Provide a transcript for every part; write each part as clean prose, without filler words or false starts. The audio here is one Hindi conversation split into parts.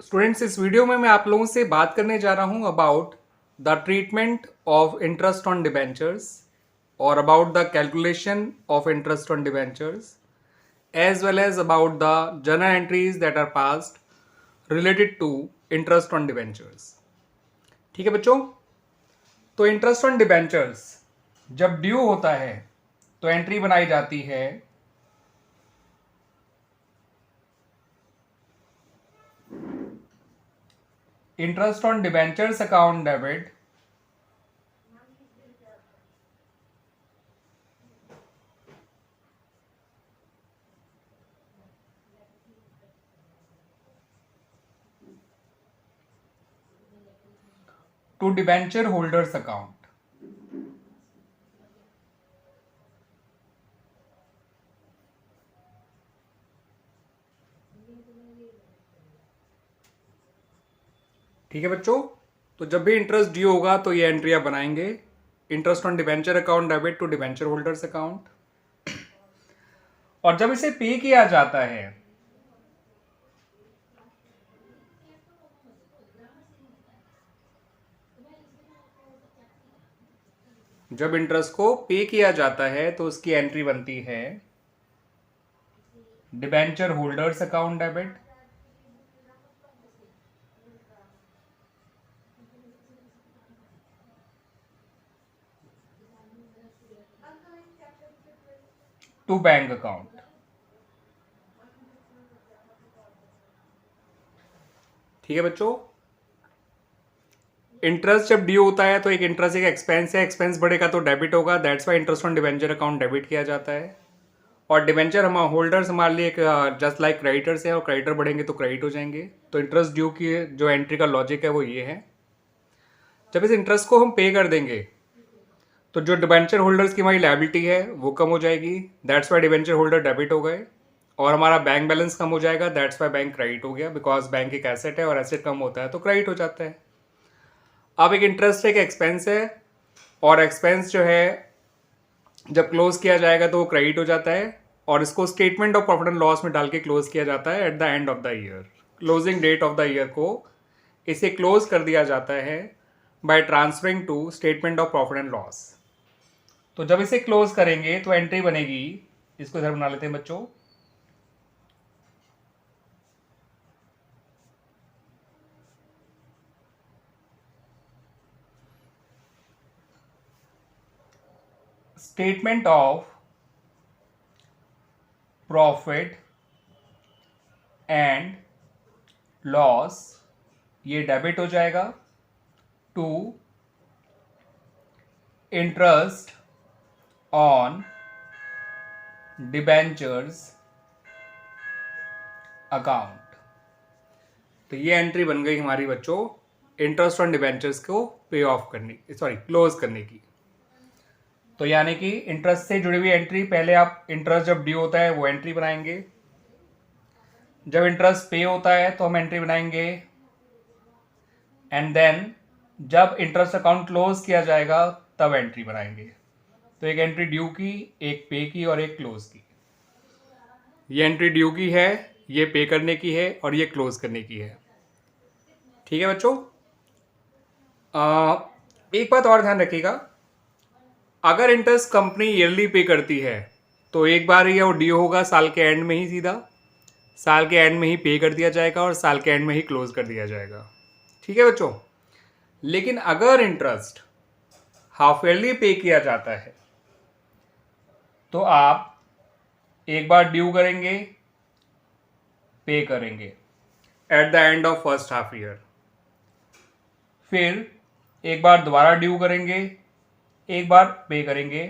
स्टूडेंट्स, इस वीडियो में मैं आप लोगों से बात करने जा रहा हूं about the treatment of interest on debentures और about the calculation of interest on debentures as well as about the journal entries that are passed related to interest on debentures. ठीक है बच्चों, तो इंटरेस्ट ऑन डिबेंचर्स जब ड्यू होता है तो एंट्री बनाई जाती है interest on debentures account debit to debenture holders account. ठीक है बच्चों, तो जब भी इंटरेस्ट ड्यू होगा तो ये एंट्री आप बनाएंगे. Interest on debenture account debit to debenture holders account. और जब इसे पे किया जाता है जब इंटरेस्ट को पे किया जाता है तो उसकी एंट्री बनती है debenture holders account debit to bank account. ठीक है बच्चों, इंटरेस्ट जब ड्यू होता है तो एक इंटरेस्ट एक एक्सपेंस है, एक्सपेंस बढ़ेगा तो डेबिट होगा, that's why interest on debenture account debit किया जाता है. और डिबेंचर हम होल्डर्स हमारे लिए एक जस्ट लाइक क्रेडिटर्स है और क्रेडिटर बढ़ेंगे तो क्रेडिट हो जाएंगे. तो इंटरेस्ट ड्यू की जो एंट्री का लॉजिक है वो ये है. जब इस इंटरेस्ट को हम पे कर देंगे तो जो डिबेंचर होल्डर्स की हमारी लायबिलिटी है वो कम हो जाएगी, that's why debenture holder debit हो गए. और हमारा बैंक बैलेंस कम हो जाएगा, दैट्स वाई बैंक क्रेडिट हो गया, बिकॉज बैंक एक एसेट है और एसेट कम होता है तो क्रेडिट हो जाता है. अब एक इंटरेस्ट एक एक्सपेंस है और एक्सपेंस जो है जब क्लोज किया जाएगा तो वो क्रेडिट हो जाता है और इसको statement of profit and loss में डाल के क्लोज किया जाता है at the end of the year. Closing date of the year को इसे क्लोज कर दिया जाता है by transferring to statement of profit and loss. तो जब इसे क्लोज करेंगे तो एंट्री बनेगी, इसको इधर बना लेते हैं बच्चों, statement of profit and loss, ये डेबिट हो जाएगा to interest on debentures account. तो ये एंट्री बन गई हमारी बच्चों इंटरेस्ट ऑन डिबेंचर्स को पे ऑफ करने, सॉरी क्लोज करने की. तो यानी कि इंटरेस्ट से जुड़ी हुई एंट्री, पहले आप इंटरेस्ट जब ड्यू होता है वो एंट्री बनाएंगे, जब इंटरेस्ट पे होता है तो हम एंट्री बनाएंगे, एंड देन जब इंटरेस्ट अकाउंट क्लोज किया जाएगा तब एंट्री बनाएंगे. तो एक एंट्री ड्यू की, एक पे की और एक क्लोज की. ये एंट्री ड्यू की है, ये पे करने की है और ये क्लोज करने की है. ठीक है बच्चों, एक बात और ध्यान रखिएगा, अगर इंटरेस्ट कंपनी ईयरली पे करती है तो एक बार ये वो ड्यू होगा साल के एंड में ही, सीधा साल के एंड में ही पे कर दिया जाएगा और साल के एंड में ही क्लोज कर दिया जाएगा. ठीक है बच्चों, लेकिन अगर इंटरेस्ट हाफ ईयरली पे किया जाता है तो आप एक बार ड्यू करेंगे, पे करेंगे eight the end of first half year, फिर एक बार दोबारा ड्यू करेंगे, एक बार पे करेंगे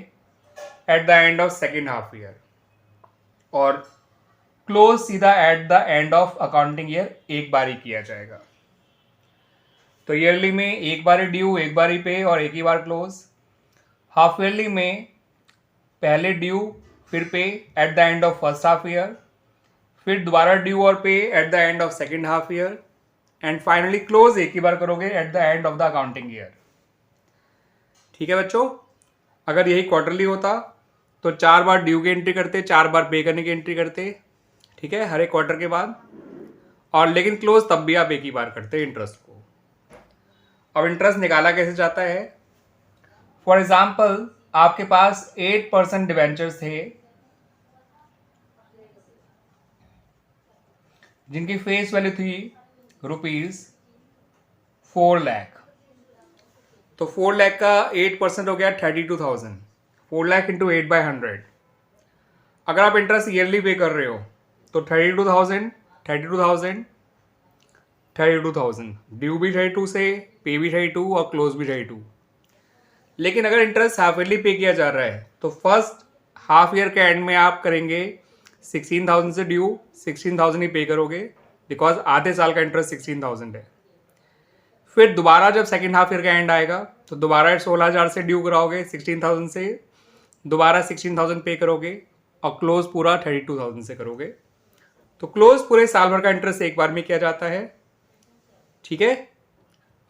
eight the end of second half year, और क्लोज सीधा eight the end of accounting year एक बार ही किया जाएगा. तो ईयरली में एक बार ही ड्यू, एक बार ही पे और एक ही बार क्लोज. हाफ ईयरली में पहले ड्यू फिर पे eight the end of first half year, फिर दोबारा ड्यू और पे eight the end of second half year, and finally close एक ही बार करोगे eight the end of the accounting year. ठीक है बच्चों, अगर यही क्वार्टरली होता तो 4 बार ड्यू की एंट्री करते, 4 बार पे करने की एंट्री करते. ठीक है, हर एक क्वार्टर के बाद. और लेकिन क्लोज तब भी आप एक ही बार करते हैं इंटरेस्ट को। अब इंटरेस्ट निकाला कैसे जाता है? फॉर एग्जाम्पल आपके पास 8% डिवेंचर्स थे जिनकी फेस वैल्यू थी ₹4 लाख। तो 4 लाख का 8% हो गया 32,000। 4 लाख इंटू 8/100। अगर आप इंटरेस्ट ईयरली पे कर रहे हो तो 32,000 32,000 32,000, ड्यू भी 32 से, पे भी 32 और क्लोज भी 32। लेकिन अगर इंटरेस्ट हाफ ईयरली पे किया जा रहा है तो फर्स्ट हाफ ईयर के एंड में आप करेंगे 16,000 से ड्यू, 16,000 ही पे करोगे बिकॉज आधे साल का इंटरेस्ट 16,000 है। फिर दोबारा जब सेकेंड हाफ ईयर का एंड आएगा तो दोबारा 16,000 से ड्यू कराओगे, 16,000 से दोबारा 16,000 पे करोगे और क्लोज पूरा 32,000 से करोगे। तो क्लोज पूरे साल भर का इंटरेस्ट एक बार में किया जाता है। ठीक है,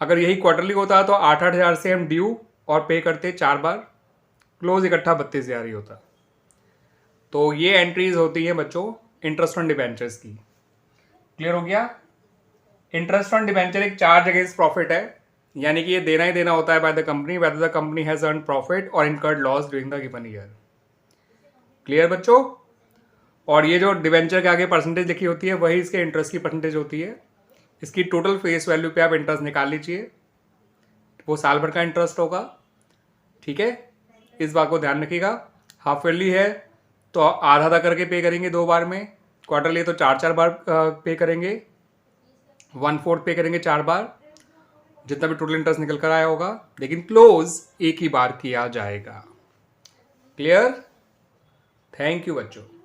अगर यही क्वार्टरली होता तो 8,000 से हम ड्यू और पे करते 4 बार, क्लोज इकट्ठा 32,000 ही होता। तो ये एंट्रीज होती हैं बच्चों इंटरेस्ट ऑन डिबेंचर्स की। क्लियर हो गया? इंटरेस्ट ऑन डिबेंचर एक चार्ज अगेंस्ट प्रॉफिट है, यानी कि ये देना ही देना होता है by the company whether the company has earn profit और incurred loss during the given year. Clear बच्चों? और ये जो डिबेंचर के आगे परसेंटेज लिखी होती है वही इसके इंटरेस्ट की परसेंटेज होती है। इसकी टोटल फेस वैल्यू पे आप इंटरेस्ट निकाल लीजिए, वो साल भर का इंटरेस्ट होगा। ठीक है, इस बात को ध्यान रखिएगा। हाफ ईयरली है तो आधा आधा करके पे करेंगे 2 बार में, क्वार्टरली तो 4 बार पे करेंगे, 1/4 पे करेंगे 4 बार, जितना भी टोटल इंटरेस्ट निकल कर आया होगा। लेकिन क्लोज एक ही बार किया जाएगा। क्लियर? थैंक यू बच्चों।